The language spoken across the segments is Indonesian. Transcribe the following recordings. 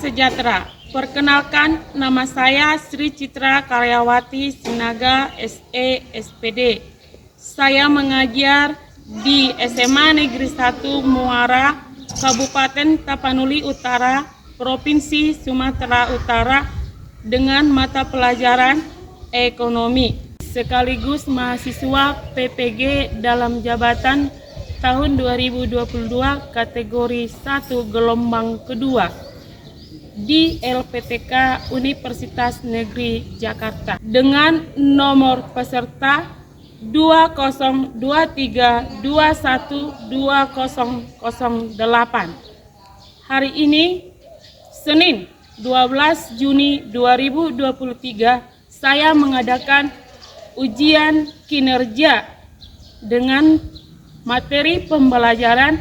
sejahtera. Perkenalkan, nama saya Sri Citra Karyawati Sinaga, SE, SPD. Saya mengajar di SMA Negeri 1 Muara, Kabupaten Tapanuli Utara, Provinsi Sumatera Utara dengan mata pelajaran ekonomi, sekaligus mahasiswa PPG dalam jabatan tahun 2022 kategori 1 gelombang kedua di LPTK Universitas Negeri Jakarta dengan nomor peserta 2008. Hari ini Senin 12 Juni 2023 saya mengadakan ujian kinerja dengan materi pembelajaran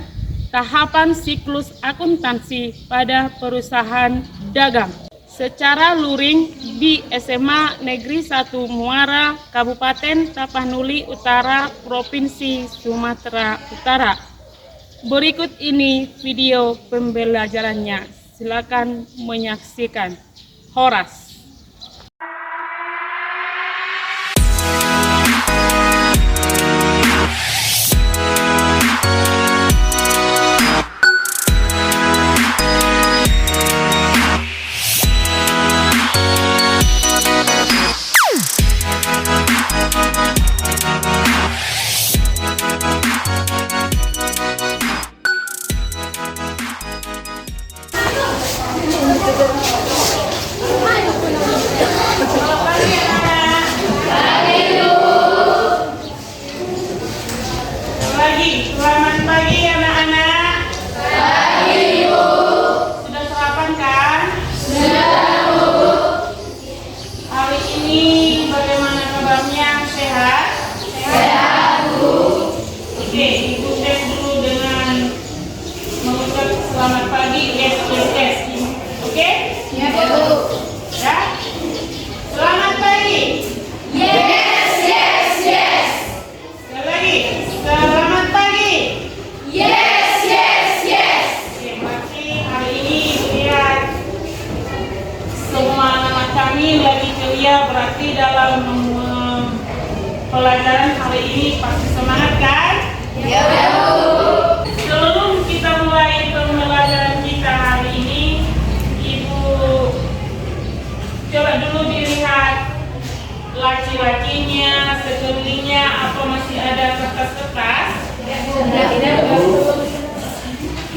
tahapan siklus akuntansi pada perusahaan dagang secara luring di SMA Negeri 1 Muara, Kabupaten Tapanuli Utara, Provinsi Sumatera Utara. Berikut ini video pembelajarannya. Silakan menyaksikan. Horas. Selamat pagi anak-anak. Pagi Ibu. Sudah sarapan kan? Sudah Bu. Hari ini bagaimana kabarnya? Sehat? Sehat Bu. Oke, Ibu tes dulu dengan mengucap selamat pagi. Yes. Oke? Ya Bu. Ya? Selamat pagi. Yes. Sekali lagi. Selamat pagi. Yes. Oke, berarti hari ini lihat semua anak kami lagi ceria, berarti dalam pelajaran hari ini pasti semangat kan? Ya Bu. Sebelum kita mulai pembelajaran kita hari ini, Ibu coba dulu dilihat laci-lacinya, sekelilingnya, apa masih ada kertas-kertas?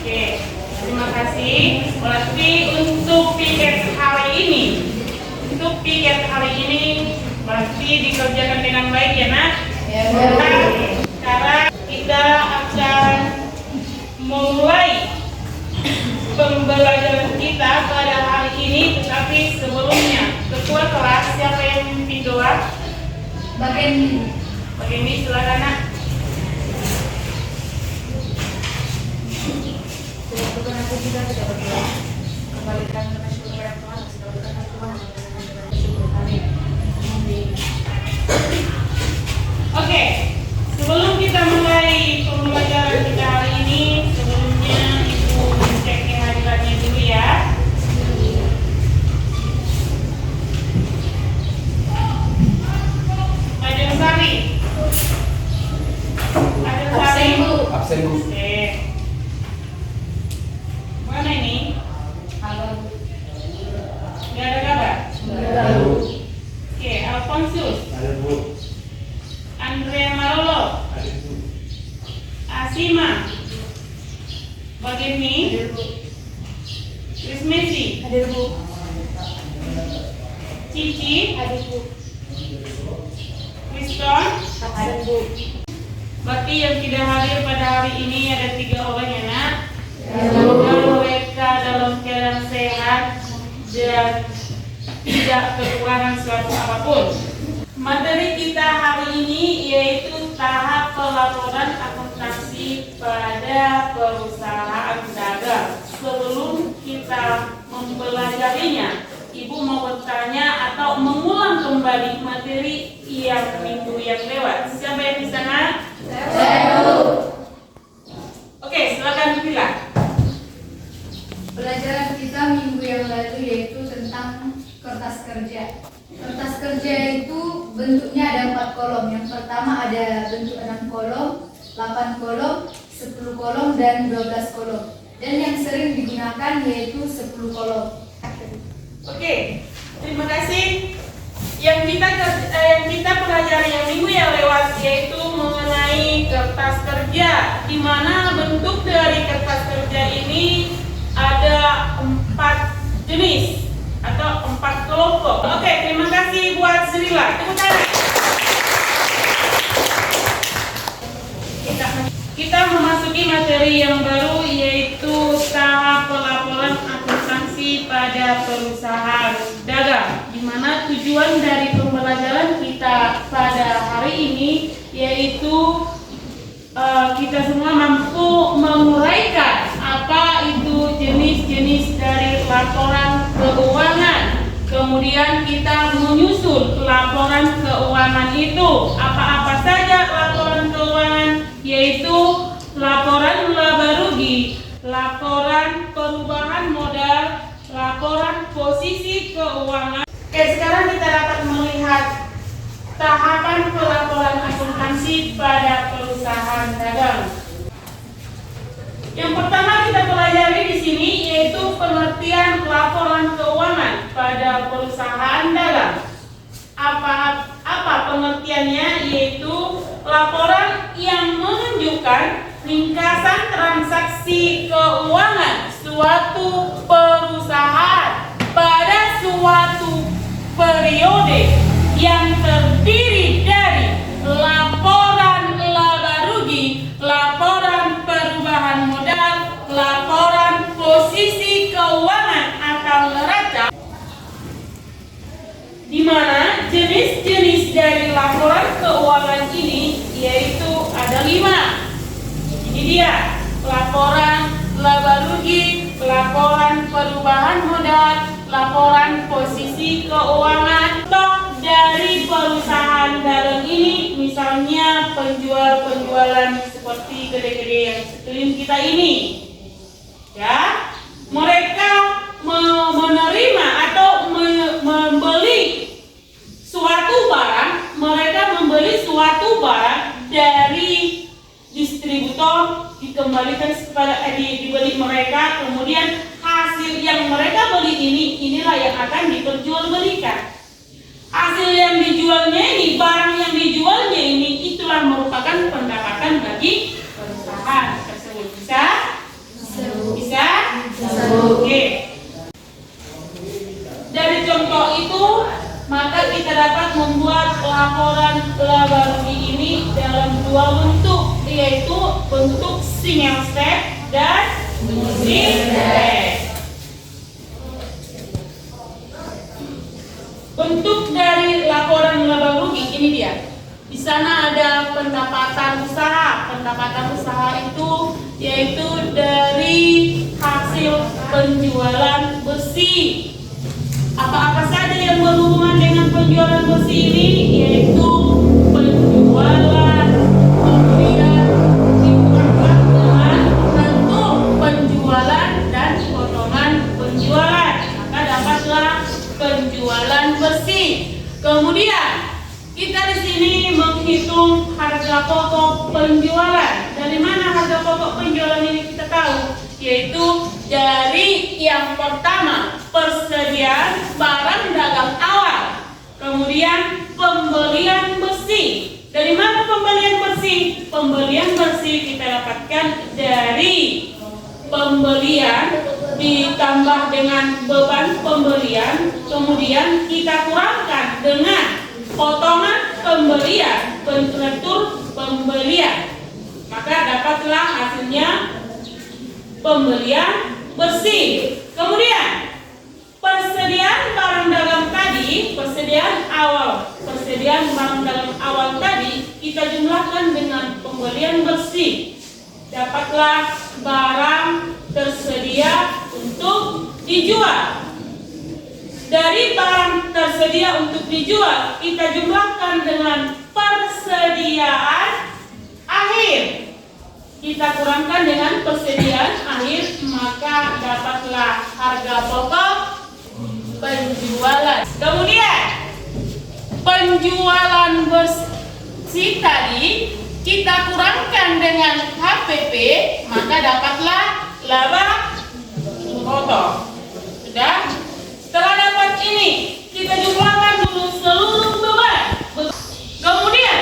Oke, terima kasih. Berarti untuk piket hari ini, berarti dikerjakan dengan baik ya nak? Ya Bu. Sekarang kita akan memulai pembelajaran kita pada hari ini, tetapi sebelumnya ketua kelas siapa yang memimpin doa? Bagian ini silakan nak. Tuhan aku juga tidak berdoa. Kembalikan kepada syukur yang Tuhan, kembalikan Tuhan dengan syukur kami. Oke, sebelum kita mulai pembelajaran kita hari ini, sebelumnya Ibu cek kehadirannya dulu ya. Adel Sari. Absen Bu. Oke. Mana ini? Halo. Nggak ada kabar? Nggak. Oke, Alfonsus. Ada Bu. Andrea Marolo. Ada Bu. Asima. Bageni. Ada Bu. Krismesi. Ada Bu. Cici. Ada Bu. Kriston. Ada Bu. Berarti yang tidak hadir pada hari ini ada 3 orang ya nak. Semoga mereka dalam keadaan sehat dan tidak kekurangan suatu apapun. Materi kita hari ini yaitu tahap pelaporan akuntansi pada perusahaan dagang. Sebelum kita mempelajarinya, Ibu mau bertanya atau mengulang kembali materi yang minggu yang lewat. Siapa yang di sana? Saya. Oke, silakan dibilang. Pelajaran kita minggu yang lalu kolom. Yang pertama ada bentuk 6 kolom, 8 kolom, 10 kolom, dan 12 kolom. Dan yang sering digunakan yaitu 10 kolom. Oke, terima kasih. Yang kita pelajari yang minggu yang lewat yaitu mengenai kertas kerja, di mana bentuk dari kertas kerja ini ada 4 jenis atau 4 kelompok. Oke, terima kasih buat Zrila. Tepuk tangan. Kita memasuki materi yang baru yaitu tahap pelaporan akuntansi pada perusahaan dagang, di mana tujuan dari pembelajaran kita pada hari ini yaitu kita semua mampu menguraikan apa itu jenis-jenis dari laporan keuangan. Kemudian kita menyusun laporan keuangan itu. Apa-apa saja laporan keuangan, yaitu laporan laba rugi, laporan perubahan modal, laporan posisi keuangan. Oke, sekarang kita dapat melihat tahapan pelaporan akuntansi pada perusahaan dagang. Yang pertama kita pelajari di sini yaitu pengertian laporan keuangan pada perusahaan dagang. Apa pengertiannya? Yaitu laporan yang menunjukkan ringkasan transaksi keuangan suatu perusahaan pada suatu periode yang terdiri dari laporan laba rugi, laporan perubahan modal, laporan posisi keuangan atau neraca, di mana jenis-jenis dari laporan keuangan ini yaitu ada 5. Ini dia laporan laba rugi, laporan perubahan modal, laporan posisi keuangan. Contoh dari perusahaan dagang ini misalnya penjualan seperti gede-gede yang sekeliling kita ini, ya, mereka menerima atau membeli suatu barang, mereka membeli suatu barang dari distributor, dikembalikan kepada dibeli mereka, kemudian hasil yang mereka beli inilah yang akan diperjualbelikan. Hasil yang dijualnya ini, barang yang dijualnya ini, itulah merupakan pendapatan bagi perusahaan tersebut. Bisa? Oke. Dari contoh itu, maka kita dapat membuat laporan laba rugi ini dalam 2 bentuk, yaitu bentuk single step dan zigzag. Bentuk dari laporan laba rugi ini dia. Di sana ada pendapatan usaha. Pendapatan usaha itu yaitu dari hasil penjualan besi. Apa-apa saja yang berhubungan dengan penjualan besi ini, yaitu penjualan, kemudian dibuat dengan bentuk penjualan dan potongan penjualan, maka dapatlah penjualan besi. Kemudian kita di sini menghitung harga pokok penjualan. Dari mana harga pokok penjualan ini kita tahu? Yaitu dari yang pertama, persediaan barang dagang awal, kemudian pembelian besi. Dari mana pembelian besi? Pembelian besi kita dapatkan dari pembelian ditambah dengan beban pembelian, kemudian kita kurangkan dengan potongan pembelian, pentur pembelian, maka dapatlah hasilnya pembelian bersih. Kemudian persediaan barang dagang tadi, persediaan barang dagang awal tadi kita jumlahkan dengan pembelian bersih, dapatlah barang tersedia untuk dijual. Dari barang tersedia untuk dijual kita jumlahkan dengan persediaan akhir, kita kurangkan dengan persediaan akhir, maka dapatlah harga pokok penjualan. Kemudian bersih tadi kita kurangkan dengan HPP, maka dapatlah laba kotor. Sudah? Setelah dapat ini, kita jumlahkan dulu seluruh beban. Kemudian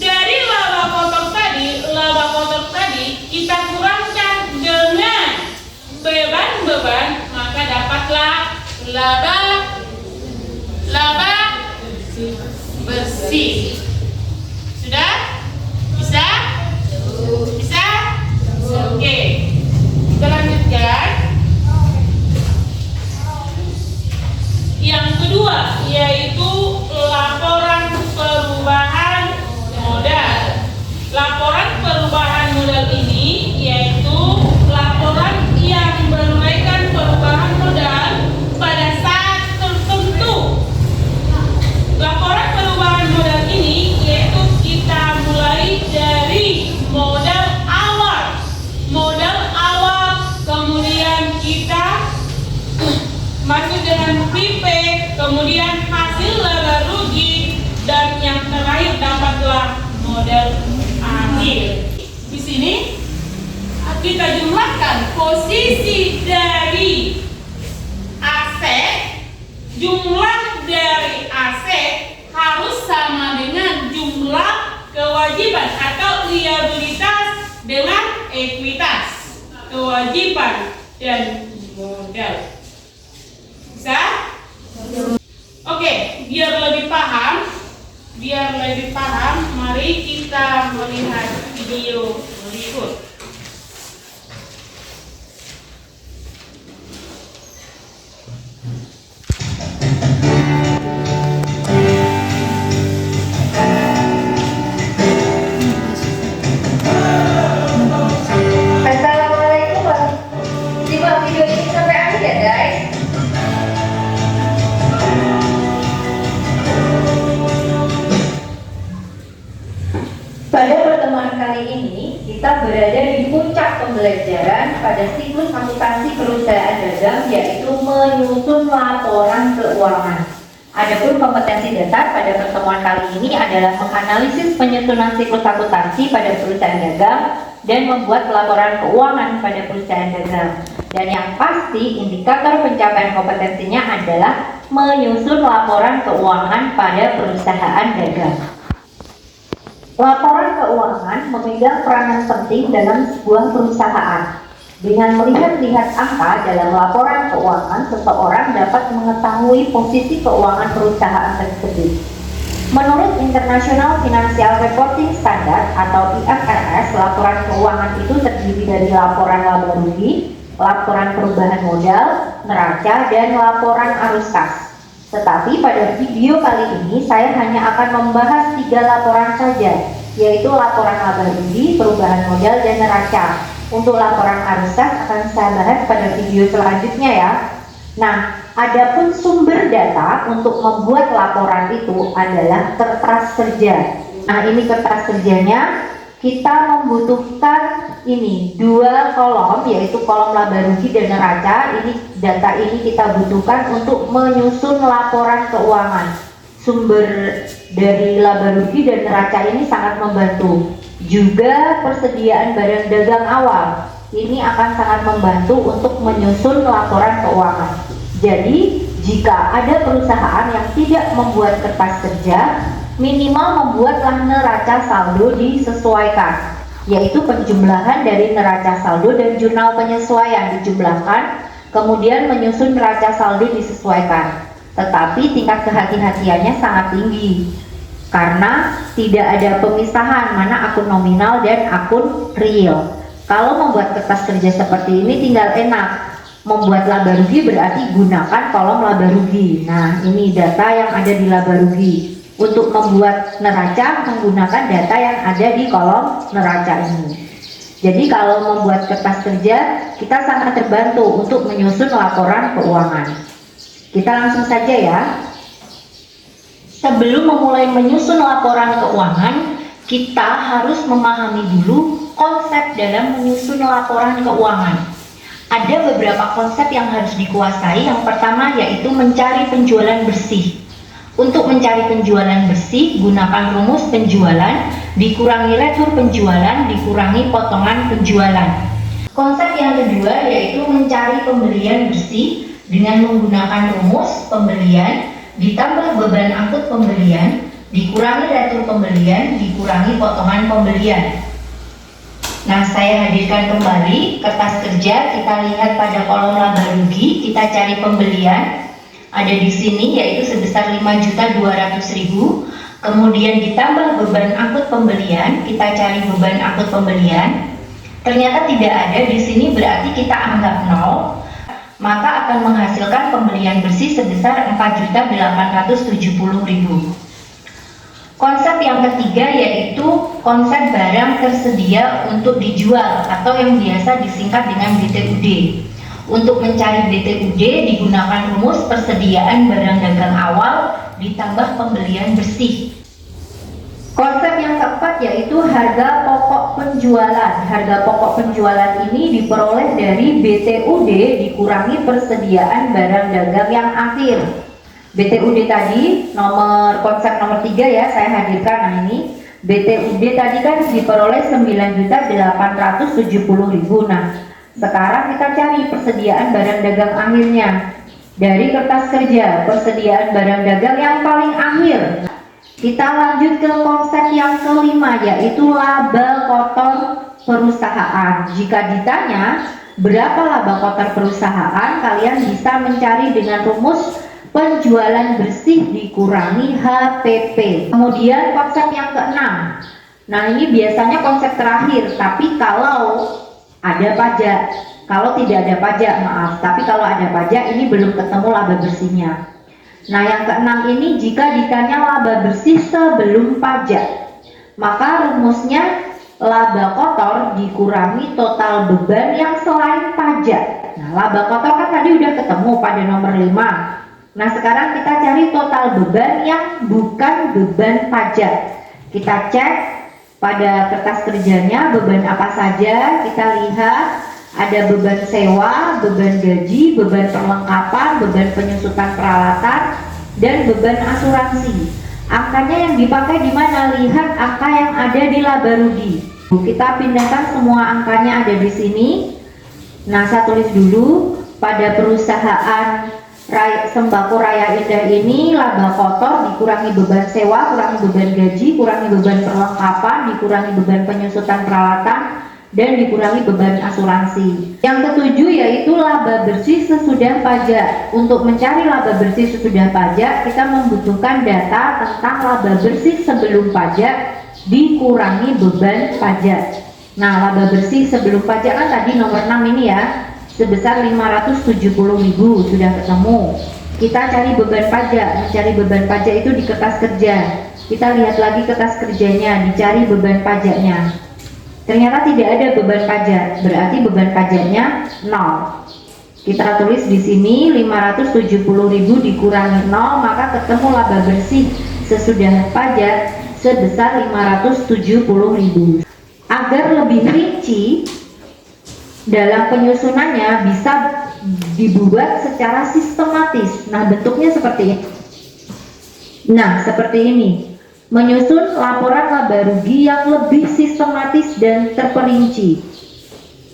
dari laba kotor tadi kita kurangkan dengan beban-beban, maka dapatlah laba bersih. Sudah? Bisa? Bisa? Oke. Kita lanjutkan. Yang kedua yaitu laporan perubahan modal. Laporan perubahan modal ini yaitu laporan yang menurunkan perubahan modal pada saat tertentu. Laporan perubahan modal ini yaitu kita mulai dari modal awal, kemudian kita masuk dengan PP, kemudian hasil laba rugi, dan yang terakhir dapatlah modal akhir. Di sini kita jumlahkan posisi dari aset, jumlah dari aset harus sama dengan jumlah kewajiban atau liabilitas dengan ekuitas, kewajiban dan modal. Bisa? Oke, biar lebih paham, mari kita melihat video berikut. Assalamualaikum warahmatullahi. Simak video ini sampai akhir ya guys. Pada pertemuan kali ini kita berada di puncak pembelajaran pada siklus akuntansi perusahaan dagang, yaitu menyusun laporan keuangan. Adapun kompetensi dasar pada pertemuan kali ini adalah menganalisis penyusunan siklus akuntansi pada perusahaan dagang dan membuat laporan keuangan pada perusahaan dagang. Dan yang pasti indikator pencapaian kompetensinya adalah menyusun laporan keuangan pada perusahaan dagang. Laporan keuangan memegang peranan penting dalam sebuah perusahaan. Dengan melihat-lihat angka dalam laporan keuangan, seseorang dapat mengetahui posisi keuangan perusahaan tersebut. Menurut International Financial Reporting Standard atau IFRS, laporan keuangan itu terdiri dari laporan laba rugi, laporan perubahan modal, neraca, dan laporan arus kas. Tetapi pada video kali ini saya hanya akan membahas 3 laporan saja, yaitu laporan laba rugi, perubahan modal, dan neraca. Untuk laporan arus kas akan saya bahas pada video selanjutnya ya. Nah, adapun sumber data untuk membuat laporan itu adalah kertas kerja. Nah, ini kertas kerjanya. Kita membutuhkan ini 2 kolom, yaitu kolom laba rugi dan neraca. Ini data ini kita butuhkan untuk menyusun laporan keuangan. Sumber dari laba rugi dan neraca ini sangat membantu. Juga persediaan barang dagang awal ini akan sangat membantu untuk menyusun laporan keuangan. Jadi, jika ada perusahaan yang tidak membuat kertas kerja, minimal membuatlah neraca saldo disesuaikan, yaitu penjumlahan dari neraca saldo dan jurnal penyesuaian dijumlahkan, kemudian menyusun neraca saldo disesuaikan. Tetapi tingkat kehati-hatiannya sangat tinggi, karena tidak ada pemisahan mana akun nominal dan akun real. Kalau membuat kertas kerja seperti ini tinggal enak. Membuat laba rugi berarti gunakan kolom laba rugi. Nah, ini data yang ada di laba rugi. Untuk membuat neraca menggunakan data yang ada di kolom neraca ini. Jadi kalau membuat kertas kerja, kita sangat terbantu untuk menyusun laporan keuangan. Kita langsung saja ya. Sebelum memulai menyusun laporan keuangan, kita harus memahami dulu konsep dalam menyusun laporan keuangan. Ada beberapa konsep yang harus dikuasai. Yang pertama yaitu mencari penjualan bersih. Untuk mencari penjualan bersih, gunakan rumus penjualan dikurangi retur penjualan dikurangi potongan penjualan. Konsep yang kedua yaitu mencari pembelian bersih dengan menggunakan rumus pembelian ditambah beban angkut pembelian dikurangi retur pembelian dikurangi potongan pembelian. Nah, saya hadirkan kembali kertas kerja. Kita lihat pada kolom laba rugi, kita cari pembelian. Ada di sini yaitu sebesar 5.200.000. Kemudian ditambah beban angkut pembelian, kita cari beban angkut pembelian. Ternyata tidak ada di sini, berarti kita anggap 0. Maka akan menghasilkan pembelian bersih sebesar 4.870.000. Konsep yang ketiga yaitu konsep barang tersedia untuk dijual atau yang biasa disingkat dengan BTUD. Untuk mencari BTUD digunakan rumus persediaan barang dagang awal ditambah pembelian bersih. Konsep yang keempat yaitu harga pokok penjualan. Harga pokok penjualan ini diperoleh dari BTUD dikurangi persediaan barang dagang yang akhir. BTUD tadi konsep nomor 3 ya saya hadirkan. Nah, ini BTUD tadi kan diperoleh 9.870.000. Nah, sekarang kita cari persediaan barang dagang akhirnya dari kertas kerja, persediaan barang dagang yang paling akhir. Kita lanjut ke konsep yang kelima yaitu laba kotor perusahaan. Jika ditanya berapa laba kotor perusahaan, kalian bisa mencari dengan rumus penjualan bersih dikurangi HPP. Kemudian konsep yang keenam. Nah, ini biasanya konsep terakhir, tapi kalau ada pajak, kalau tidak ada pajak maaf, tapi kalau ada pajak ini belum ketemu laba bersihnya. Nah, yang keenam ini jika ditanya laba bersih sebelum pajak, maka rumusnya laba kotor dikurangi total beban yang selain pajak. Nah, laba kotor kan tadi udah ketemu pada nomor 5. Nah, sekarang kita cari total beban yang bukan beban pajak. Kita cek pada kertas kerjanya beban apa saja. Kita lihat ada beban sewa, beban gaji, beban perlengkapan, beban penyusutan peralatan, dan beban asuransi. Angkanya yang dipakai di mana? Lihat angka yang ada di laba rugi. Kita pindahkan semua angkanya ada di sini. Nah, saya tulis dulu pada perusahaan Sembako Raya Indah ini laba kotor dikurangi beban sewa, kurangi beban gaji, kurangi beban perlengkapan, dikurangi beban penyusutan peralatan, dan dikurangi beban asuransi. Yang ketujuh yaitu laba bersih sesudah pajak. Untuk mencari laba bersih sesudah pajak, kita membutuhkan data tentang laba bersih sebelum pajak dikurangi beban pajak. Nah, laba bersih sebelum pajak kan tadi nomor 6 ini ya, sebesar 570.000 sudah ketemu. Kita cari beban pajak. Mencari beban pajak itu di kertas kerja. Kita lihat lagi kertas kerjanya, dicari beban pajaknya. Ternyata tidak ada beban pajak, berarti beban pajaknya 0. Kita tulis di sini 570.000 dikurangi 0, maka ketemu laba bersih sesudah pajak sebesar 570.000. Agar lebih rinci dalam penyusunannya bisa dibuat secara sistematis. Nah, bentuknya seperti ini. Nah, seperti ini. Menyusun laporan laba rugi yang lebih sistematis dan terperinci.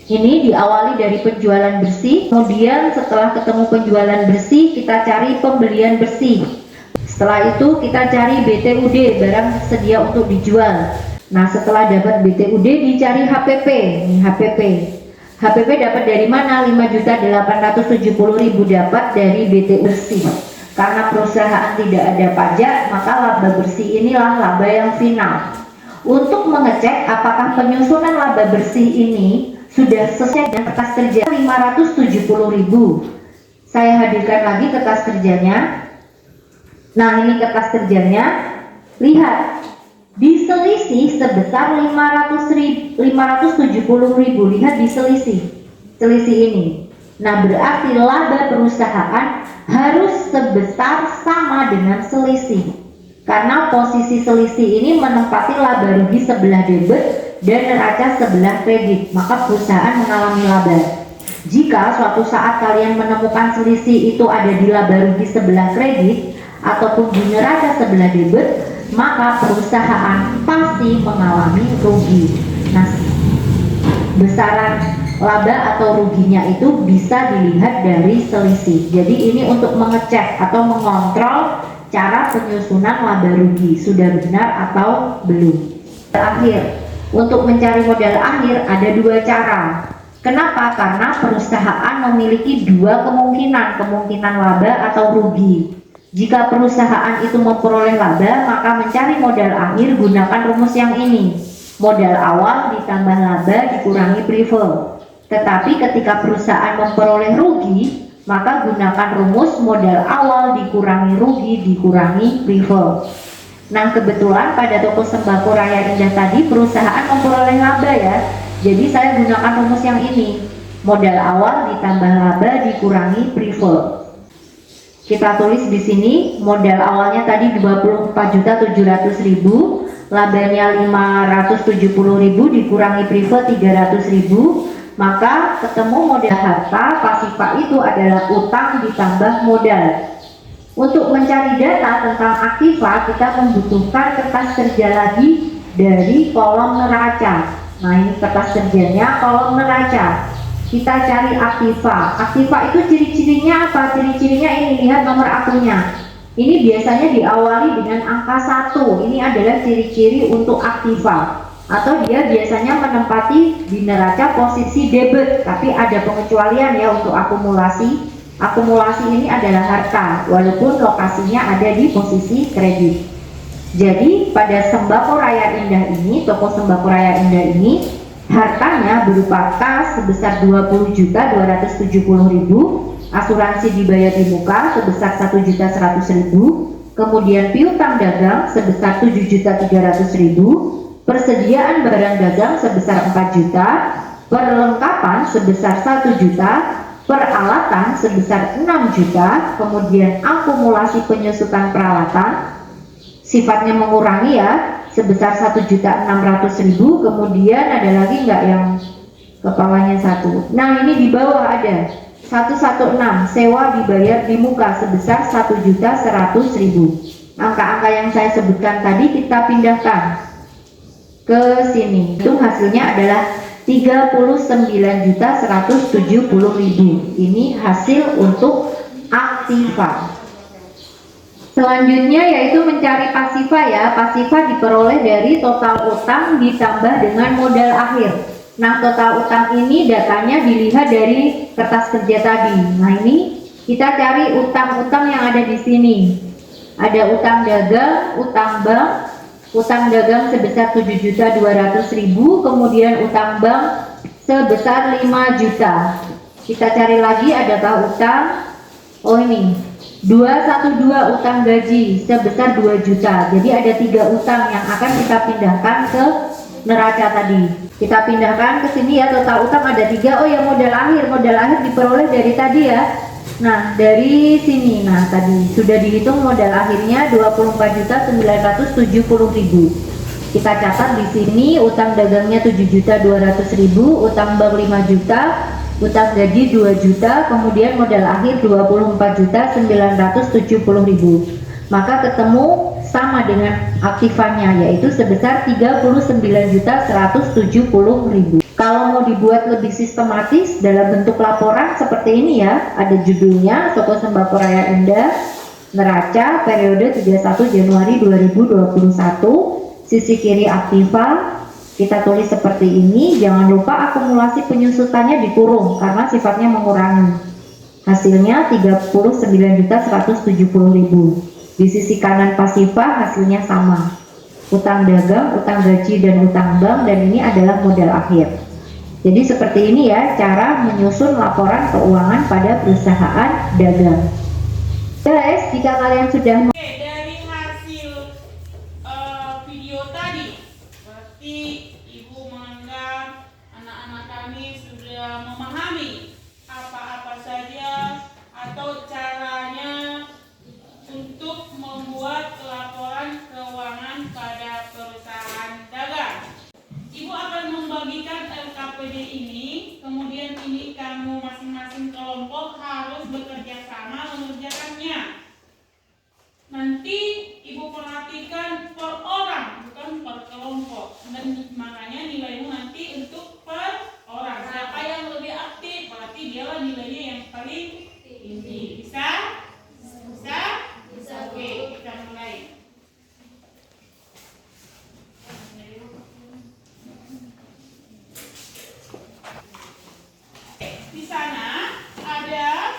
Ini diawali dari penjualan bersih, kemudian setelah ketemu penjualan bersih, kita cari pembelian bersih. Setelah itu kita cari BTUD, barang sedia untuk dijual. Nah, setelah dapat BTUD dicari HPP. Ini HPP. HPP dapat dari mana? 5.870.000 dapat dari BT bersih. Karena perusahaan tidak ada pajak, maka laba bersih inilah laba yang final. Untuk mengecek apakah penyusunan laba bersih ini sudah sesuai dengan kertas kerja 570.000. Saya hadirkan lagi kertas kerjanya. Nah, ini kertas kerjanya. Lihat, diselisih sebesar 570.000. Lihat diselisih, selisih ini. Nah, berarti laba perusahaan harus sebesar sama dengan selisih. Karena posisi selisih ini menempati laba rugi sebelah debit dan neraca sebelah kredit, maka perusahaan mengalami laba. Jika suatu saat kalian menemukan selisih itu ada di laba rugi sebelah kredit, ataupun di neraca sebelah debit, maka perusahaan pasti mengalami rugi. Nah, besaran laba atau ruginya itu bisa dilihat dari selisih. Jadi ini untuk mengecek atau mengontrol cara penyusunan laba rugi sudah benar atau belum. Terakhir, untuk mencari modal akhir ada dua cara. Kenapa? Karena perusahaan memiliki dua kemungkinan laba atau rugi. Jika perusahaan itu memperoleh laba, maka mencari modal akhir gunakan rumus yang ini. Modal awal ditambah laba dikurangi preferred. Tetapi ketika perusahaan memperoleh rugi, maka gunakan rumus modal awal dikurangi rugi dikurangi preferred. Nah, kebetulan pada toko sembako Raya Indah tadi perusahaan memperoleh laba ya. Jadi saya gunakan rumus yang ini. Modal awal ditambah laba dikurangi preferred. Kita tulis di sini modal awalnya tadi 24.700.000, labanya 570.000 dikurangi preferred 300.000, maka ketemu modal harta pasifa itu adalah utang ditambah modal. Untuk mencari data tentang aktiva, kita membutuhkan kertas kerja lagi dari kolom neraca. Nah, ini kertas kerjanya kolom neraca. Kita cari aktiva. Aktiva itu ciri-cirinya apa? Ciri-cirinya ini, lihat nomor akunnya. Ini biasanya diawali dengan angka 1. Ini adalah ciri-ciri untuk aktiva. Atau dia biasanya menempati di neraca posisi debit, tapi ada pengecualian ya untuk akumulasi. Akumulasi ini adalah harta, walaupun lokasinya ada di posisi kredit. Jadi pada Sembako Raya Indah ini, toko Sembako Raya Indah ini, hartanya berupa kas sebesar 20.270.000, asuransi dibayar di muka sebesar 1.100.000, kemudian piutang dagang sebesar 7.300.000, persediaan barang dagang sebesar 4 juta, perlengkapan sebesar 1 juta, peralatan sebesar 6 juta, kemudian akumulasi penyusutan peralatan sifatnya mengurangi ya sebesar 1.600.000, kemudian ada lagi nggak yang kepalanya 1. Nah, ini di bawah ada 116, sewa dibayar di muka sebesar 1.100.000. Angka-angka yang saya sebutkan tadi kita pindahkan ke sini. Itu hasilnya adalah 39.170.000. Ini hasil untuk aktiva. Selanjutnya yaitu mencari pasifa ya. Pasifa diperoleh dari total utang ditambah dengan modal akhir. Nah, total utang ini datanya dilihat dari kertas kerja tadi. Nah, ini kita cari utang-utang yang ada di sini. Ada utang dagang, utang bank. Utang dagang sebesar 7.200.000, kemudian utang bank sebesar 5 juta. Kita cari lagi adakah utang? Oh, ini 212 utang gaji sebesar 2 juta. Jadi ada 3 utang yang akan kita pindahkan ke neraca tadi. Kita pindahkan ke sini ya, total utang ada 3. Oh ya, modal akhir diperoleh dari tadi ya. Nah, dari sini, nah tadi sudah dihitung modal akhirnya 24.970.000. Kita catat di sini utang dagangnya 7.200.000, utang bank 5 juta, utang gaji 2 juta, kemudian modal akhir 24.970.000. Maka ketemu sama dengan aktifannya, yaitu sebesar 39.170.000. Kalau mau dibuat lebih sistematis dalam bentuk laporan seperti ini ya, ada judulnya Toko Sembako Raya Indah neraca periode 31 Januari 2021, sisi kiri aktiva, kita tulis seperti ini. Jangan lupa akumulasi penyusutannya dikurung karena sifatnya mengurangi. Hasilnya 39.170.000. Di sisi kanan pasifa hasilnya sama, utang dagang, utang gaji, dan utang bank, dan ini adalah modal akhir. Jadi seperti ini ya cara menyusun laporan keuangan pada perusahaan dagang. Guys, jika kalian sudah dari hasil video tadi, berarti Ibu menganggap anak-anak kami sudah memahami apa-apa saja atau caranya untuk membuat laporan keuangan pada perusahaan dagang. Ibu akan membagikan LKPD ini, kemudian ini kamu masing-masing kelompok harus bekerja sama mengerjakannya. Nah, kelompok. Dan makanya nilaimu nanti untuk per orang. Siapa yang lebih aktif, berarti dialah nilainya yang paling tinggi. Bisa? Bisa? Bisa. Oke, kita mulai. Di sana ada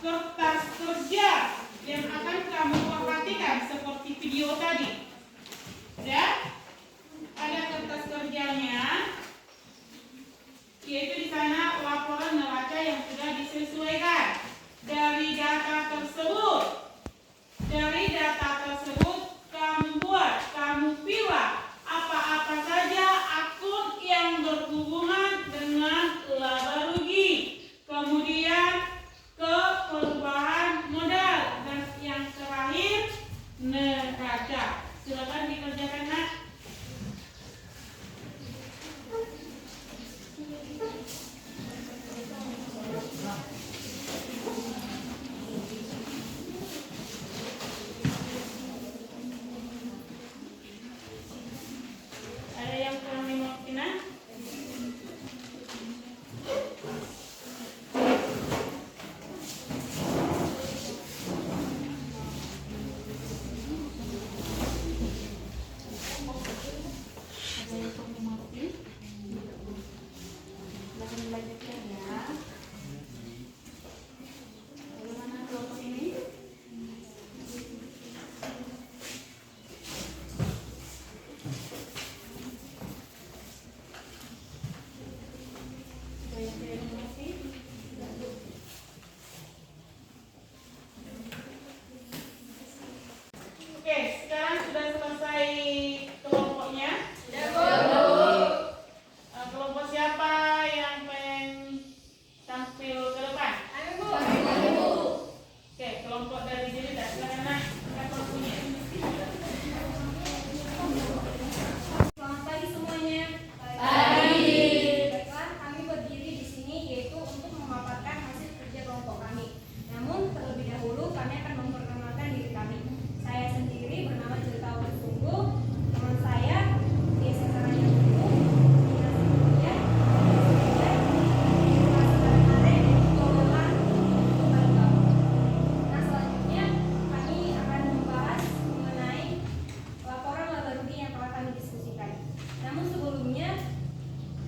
kertas kerja yang akan kamu perhatikan seperti video tadi. Ya, ada kertas kerjanya, yaitu di sana laporan neraca yang sudah disesuaikan. Dari data tersebut kamu buat, kamu pilih apa-apa saja akun yang berhubungan dengan laba rugi. Kemudian ke perubahan modal dan yang terakhir neraca. Silakan dikerjakan, Nak. Ada yang kurang mengerti, Nak? Silahkan dilanjutkan ya. Bagaimana kelompok ini? Ada yang tidak mengerti? Oke, sekarang sudah selesai kelompoknya. Kelompok siapa yang pengen tampil ke depan? Oke, kelompok dari diri dah. Silakan, Nak. Siapa punya? Selamat pagi semuanya. Pagi. Baiklah, kami berdiri di sini yaitu untuk memaparkan hasil kerja kelompok kami. Namun terlebih dahulu kami akan memperkenalkan diri kami. Saya sendiri bernama Jelita Sungguh. Teman saya Desa Saranya Dulu, Nah, selanjutnya kami akan membahas mengenai laporan laba rugi yang telah kami diskusikan. Namun sebelumnya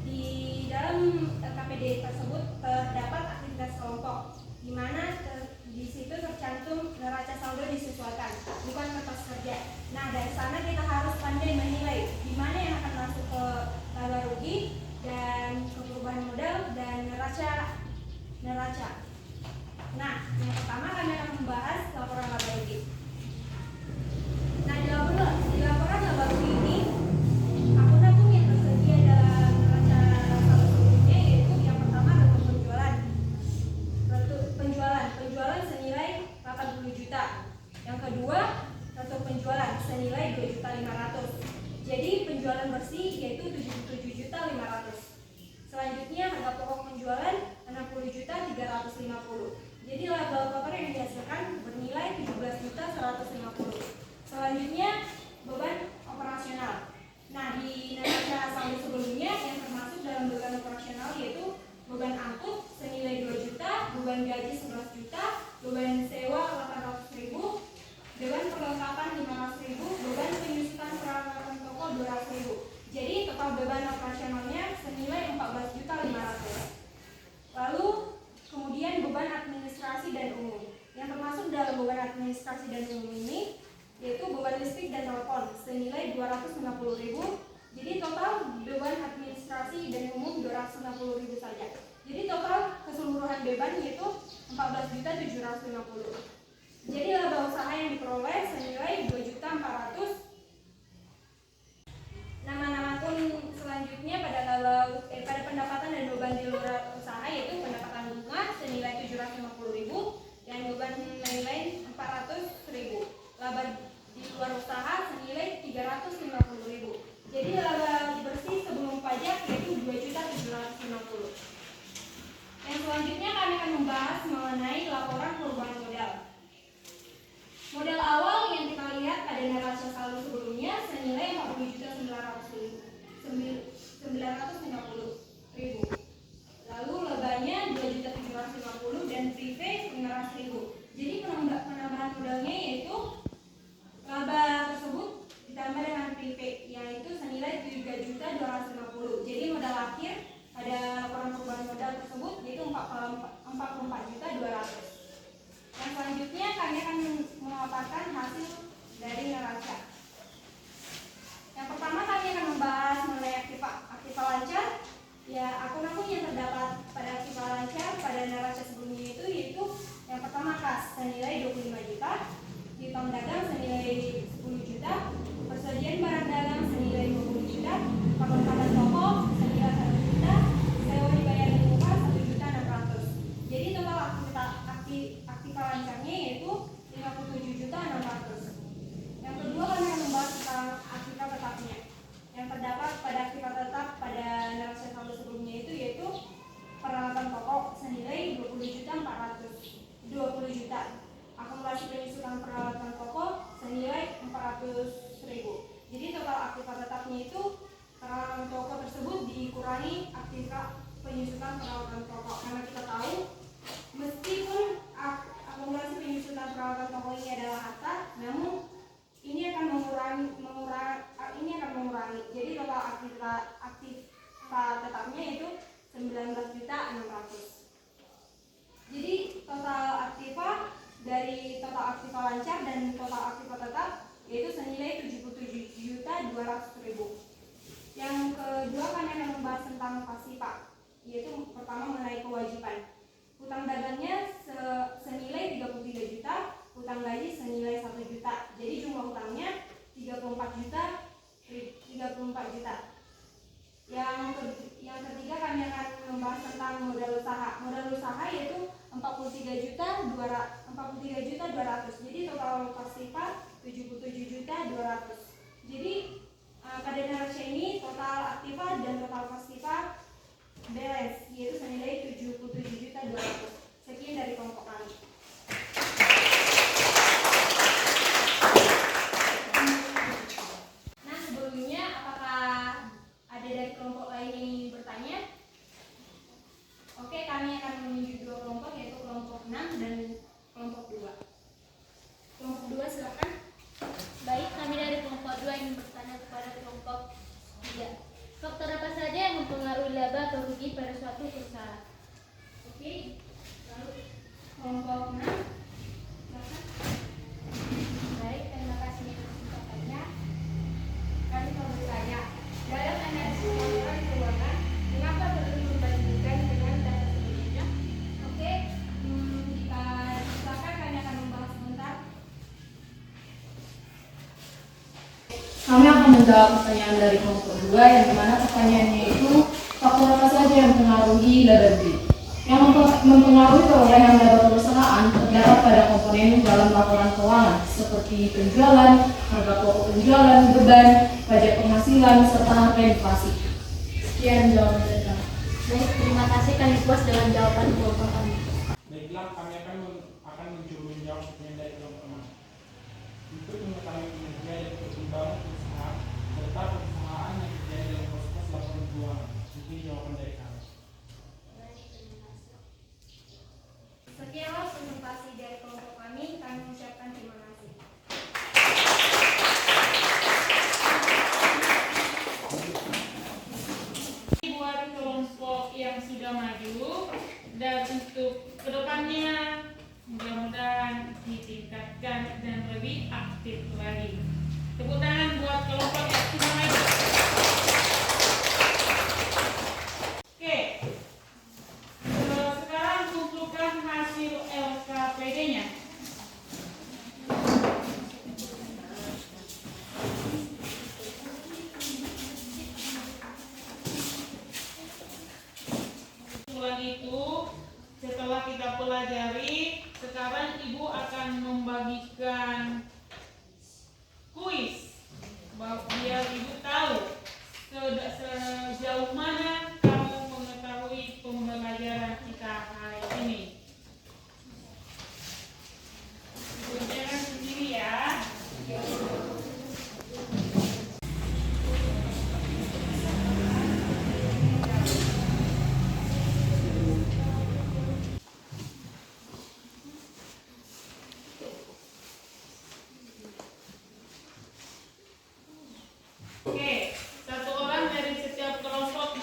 di dalam KPD tersebut terdapat aktivitas kelompok, di mana di situ tercantum neraca saldo disesuaikan, bukan kertas kerja. Nah, dari sana kita harus pandai menilai di mana yang akan masuk ke laba rugi dan ke perubahan modal dan neraca. Nah, yang pertama kami akan membahas laporan laba rugi. Nah, di laporan laba rugi ini akun-akun yang tersedia dalam neraca saldo sebelumnya yaitu yang pertama rekening penjualan senilai 80 juta. Yang kedua, rekening penjualan senilai 2.500.000. Jadi penjualan bersih yaitu 77.500.000. Selanjutnya harga pokok penjualan 60.350.000. Jadi laba kotor yang dihasilkan bernilai 17.150.000. Selanjutnya beban operasional. Nah, di neraca saldo sebelumnya yang termasuk dalam beban operasional yaitu beban angkut senilai 2 juta, beban gaji 11 juta, beban sewa 800.000, beban perlengkapan 500.000, beban penyusutan peralatan toko 200.000. Jadi total beban operasionalnya senilai 14.500.000. Lalu kemudian beban administrasi dan umum. Yang termasuk dalam beban administrasi dan umum ini yaitu beban listrik dan telepon senilai 250.000. Jadi total beban administrasi dan umum 250.000 saja. Jadi total keseluruhan beban yaitu 14.750.000. Jadi laba usaha yang diperoleh senilai 2.400.000. Nama-nama pun selanjutnya pada pendapatan dan beban di luar usaha yaitu pendapatan bunga senilai 750.000 dan beban lain-lain 400.000. Laba di luar usaha senilai 350.000. Jadi pada laporan perubahan modal tersebut, yaitu 44.200.000. Yang selanjutnya kami akan memaparkan hasil dari neraca. Yang pertama kami akan membahas mengenai aktiva lancar. Ya, akun-akun yang terdapat pada aktiva lancar pada neraca sebelumnya yaitu yang pertama kas senilai 25 juta, piutang dagang senilai 10 juta, persediaan barang dagang senilai 20 juta, perlengkapan toko senilai 1 juta, sewa dibayarin upah 1.600.000. Jadi total aktiva lancarnya yaitu 57.600.000. Yang kedua kami akan membahas tentang aktiva tetapnya. Yang terdapat pada aktiva tetap pada neraca saldo sebelumnya yaitu peralatan pokok senilai 20 juta, akumulasi penyusutan peralatan pokok senilai 400.000. Jadi total aktiva tetapnya itu peralatan pokok tersebut dikurangi aktiva penyusutan peralatan pokok, karena kita tahu meskipun akumulasi penyusutan peralatan pokok ini adalah harta, namun ini akan mengurangi. Jadi total aktiva tetapnya itu 19.600.000. Jadi total aktiva dari total aktiva lancar dan total aktiva tetap yaitu senilai 77.200.000. Yang kedua kami akan membahas tentang pasifa, yaitu pertama mengenai kewajiban. Hutang dagangnya senilai 33 juta, hutang gaji senilai 1 juta. Jadi jumlah hutangnya 34 juta. Yang ketiga kami akan membahas tentang modal usaha. Modal usaha yaitu 43.200.000. Jadi total pasifa 77.200.000. Jadi pada neraca ini total aktiva dan total pasifa balance yaitu senilai 77.200.000. Sekian dari kelompok kami. Nah, sebelumnya apakah ada dari kelompok lain yang ingin bertanya? Oke, kami akan menunjuk dua kelompok, yaitu kelompok 6 dan kelompok 2. Kelompok 2 silakan. Baik, kami dari kelompok 2 ingin bertanya kepada kelompok 3. Faktor apa saja yang mempengaruhi laba atau rugi pada suatu perusahaan? Oke, lalu kelompok 6 silakan. Baik, terima kasih atas pertanyaannya. Kami mau bertanya, dalam analisis laporan keuangan, mengapa perlu membandingkan dengan data sebelumnya? Oke, jika silakan kami akan membahas sebentar. Kami akan menjawab pertanyaan dari kelompok 2 yang dimana pertanyaannya itu faktor apa saja yang mempengaruhi laba rugi. Yang mempengaruhi perolehan laba perusahaan terdapat pada komponen dalam laporan keuangan seperti penjualan, harga pokok penjualan, beban, pajak penghasilan, serta harga inflasi. Sekian jawaban dari kami. Baik, terima kasih, kami puas dengan jawaban kelompok kami. Baiklah, kami akan mencoba menjawab pertanyaan dari kelompok 6. Untuk mengetahui kinerja dan perkembangan perusahaan serta perusahaan yang terjadi dalam proses laporan keuangan. Mungkin jawaban dari kami. Sekianlah presentasi dari kelompok kami mengucapkan terima kasih. Buat kelompok yang sudah maju dan untuk kedepannya mudah-mudahan ditingkatkan dan lebih aktif lagi. Tepuk tangan buat kelompok yang sudah maju. Oke, sekarang kumpulkan hasil LKPD-nya. Setelah kita pelajari, sekarang Ibu akan membagikan kuis biar Ibu tahu sejauh mana kamu mengetahui pembelajaran kita hari ini. Ibu jangan sendiri ya. Oke, satu orang dari setiap kelompok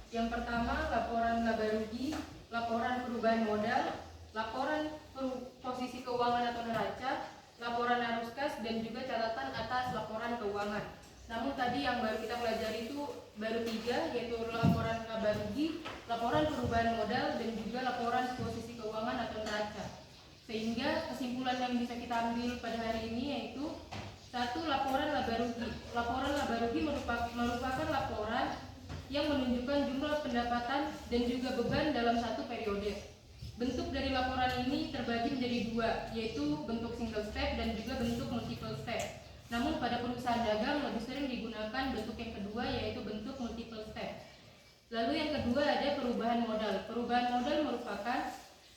Yang pertama, laporan laba rugi, laporan perubahan modal, laporan posisi keuangan atau neraca, laporan arus kas, dan juga catatan atas laporan keuangan. Namun tadi yang baru kita pelajari itu baru 3, yaitu laporan laba rugi, laporan perubahan modal, dan juga laporan posisi keuangan atau neraca. Sehingga kesimpulan yang bisa kita ambil pada hari ini yaitu 1. Laporan laba rugi. Laporan laba rugi merupakan laporan yang menunjukkan jumlah pendapatan dan juga beban dalam satu periode. Bentuk dari laporan ini terbagi menjadi 2, yaitu bentuk single step dan juga bentuk multiple step. Namun pada perusahaan dagang lebih sering digunakan bentuk yang kedua, yaitu bentuk multiple step. Lalu yang kedua ada perubahan modal. Perubahan modal merupakan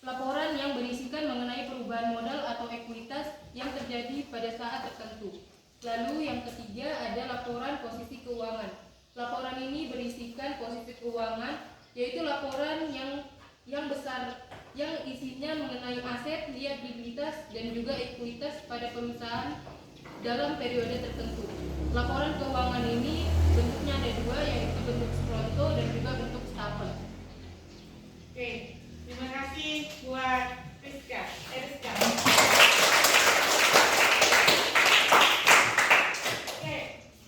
laporan yang berisikan mengenai perubahan modal atau ekuitas yang terjadi pada saat tertentu. Lalu yang ketiga ada laporan posisi keuangan. Laporan ini berisikan posisi keuangan, yaitu laporan yang besar yang isinya mengenai aset, liabilitas, dan juga ekuitas pada perusahaan dalam periode tertentu. Laporan keuangan ini bentuknya ada 2, yaitu bentuk pronto dan juga bentuk stapel. Oke, terima kasih buat Rizka. Oke,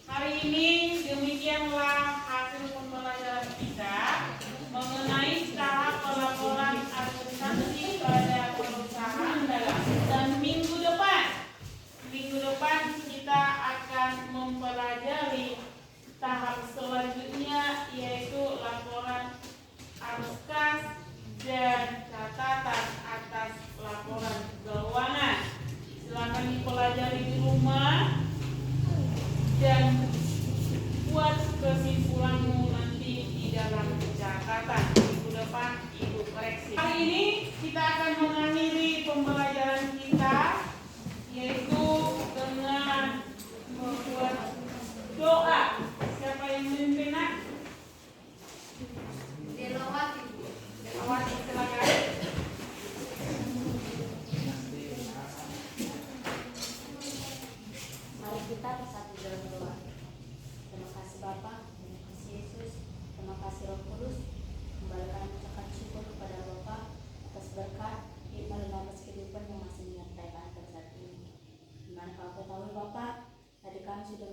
hari ini demikianlah hasil pembelajaran kita mengenai tahap pelaporan administrasi pada perusahaan dagang. Dan minggu depan kita akan mempelajari tahap selanjutnya, yaitu laporan arus kas dan catatan atas laporan keuangan. Silakan dipelajari di rumah dan buat kesimpulanmu nanti di dalam catatan. Minggu depan Ibu koreksi. Hari ini kita akan mengakhiri pembelajaran kita, yaitu dengan membuat doa. Siapa yang memimpin, Nak? Delawati, silakan. Mari kita bersatu dalam doa. Terima kasih Bapa, terima kasih Yesus, terima kasih Roh Kudus. Kembali kami ucapkan syukur kepada Bapa atas berkat, hikmah dan atas kehidupan yang masih menyertai kami pada saat ini. Dimana kau ketahui Bapa, tadi kami sudah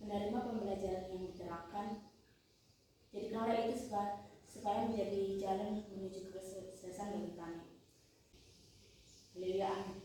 menerima pembelajaran yang diterapkan. Jadi kalau itu supaya menjadi jalan menuju kesuksesan bagi kami. Haleluya.